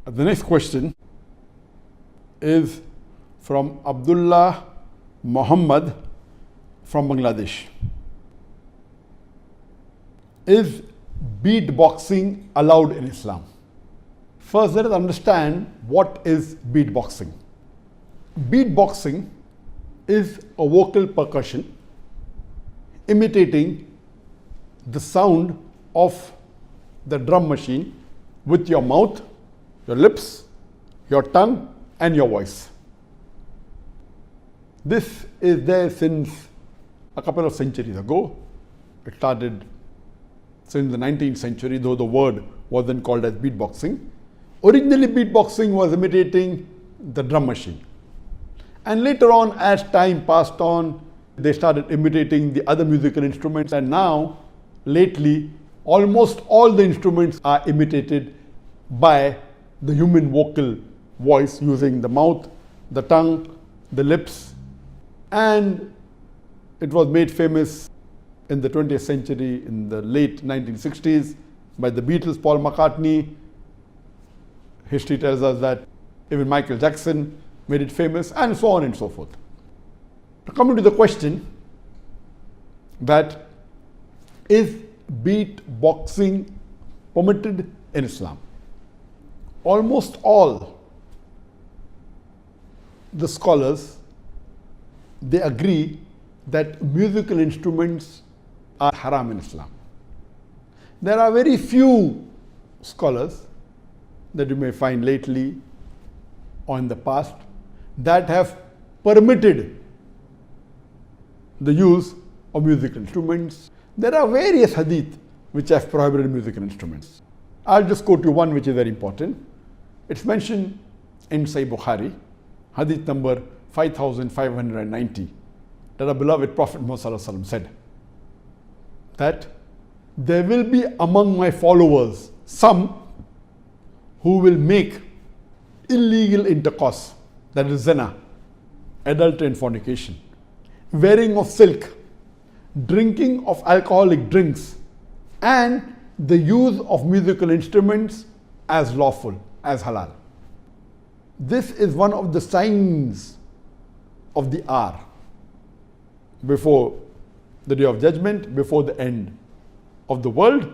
The next question is from Abdullah Mohammed from Bangladesh. Is beatboxing allowed in Islam? First, let us understand what is beatboxing. Beatboxing is a vocal percussion imitating the sound of the drum machine with your mouth, your lips, your tongue, and your voice. This is there since a couple of centuries ago. It started since the 19th century, though the word wasn't called as beatboxing. Originally, beatboxing was imitating the drum machine. And later on, as time passed on, they started imitating the other musical instruments. And now, lately, almost all the instruments are imitated by the human vocal voice using the mouth, the tongue, the lips. And it was made famous in the 20th century, in the late 1960s, by the Beatles, Paul McCartney. History tells us that even Michael Jackson made it famous, and so on and so forth. Coming to the question that is beatboxing permitted in Islam? Almost all the scholars, they agree that musical instruments are haram in Islam. There are very few scholars that you may find lately or in the past that have permitted the use of musical instruments. There are various hadith which have prohibited musical instruments. I'll just quote you one which is very important. It's mentioned in Sahih Bukhari, hadith number 5590, that our beloved Prophet Muhammad said that there will be among my followers some who will make illegal intercourse, that is zina, adultery and fornication, wearing of silk, drinking of alcoholic drinks, and the use of musical instruments as lawful, as halal. This is one of the signs of the hour before the day of judgment, before the end of the world.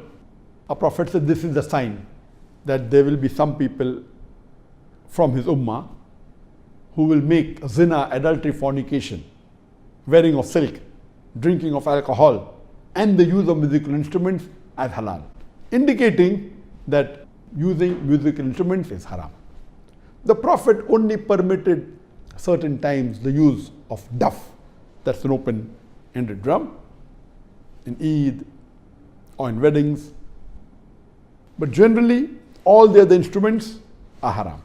Our Prophet said this is the sign that there will be some people from his ummah who will make zina, adultery, fornication, wearing of silk, drinking of alcohol, and the use of musical instruments as halal, indicating that using musical instruments is haram. The Prophet only permitted certain times the use of duff, that's an open-ended drum, in Eid or in weddings. But generally, all the other instruments are haram.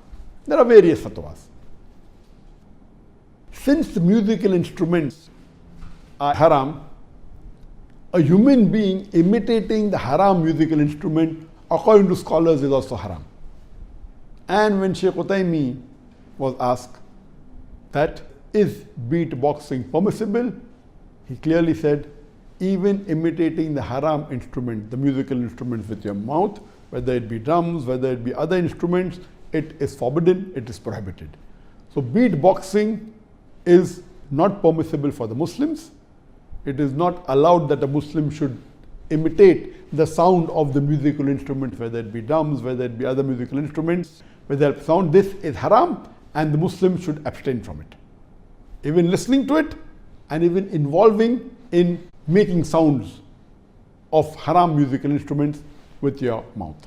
There are various fatwas. Since the musical instruments are haram, a human being imitating the haram musical instrument, according to scholars, is also haram. And when Shaykh Uthaymeen was asked that is beatboxing permissible, he clearly said, even imitating the haram instrument, the musical instruments with your mouth, whether it be drums, whether it be other instruments, it is forbidden, it is prohibited. So beatboxing is not permissible for the Muslims. It is not allowed that a Muslim should imitate the sound of the musical instruments, whether it be drums, whether it be other musical instruments, whether it sound. This is haram, and the Muslim should abstain from it. Even listening to it, and even involving in making sounds of haram musical instruments with your mouth.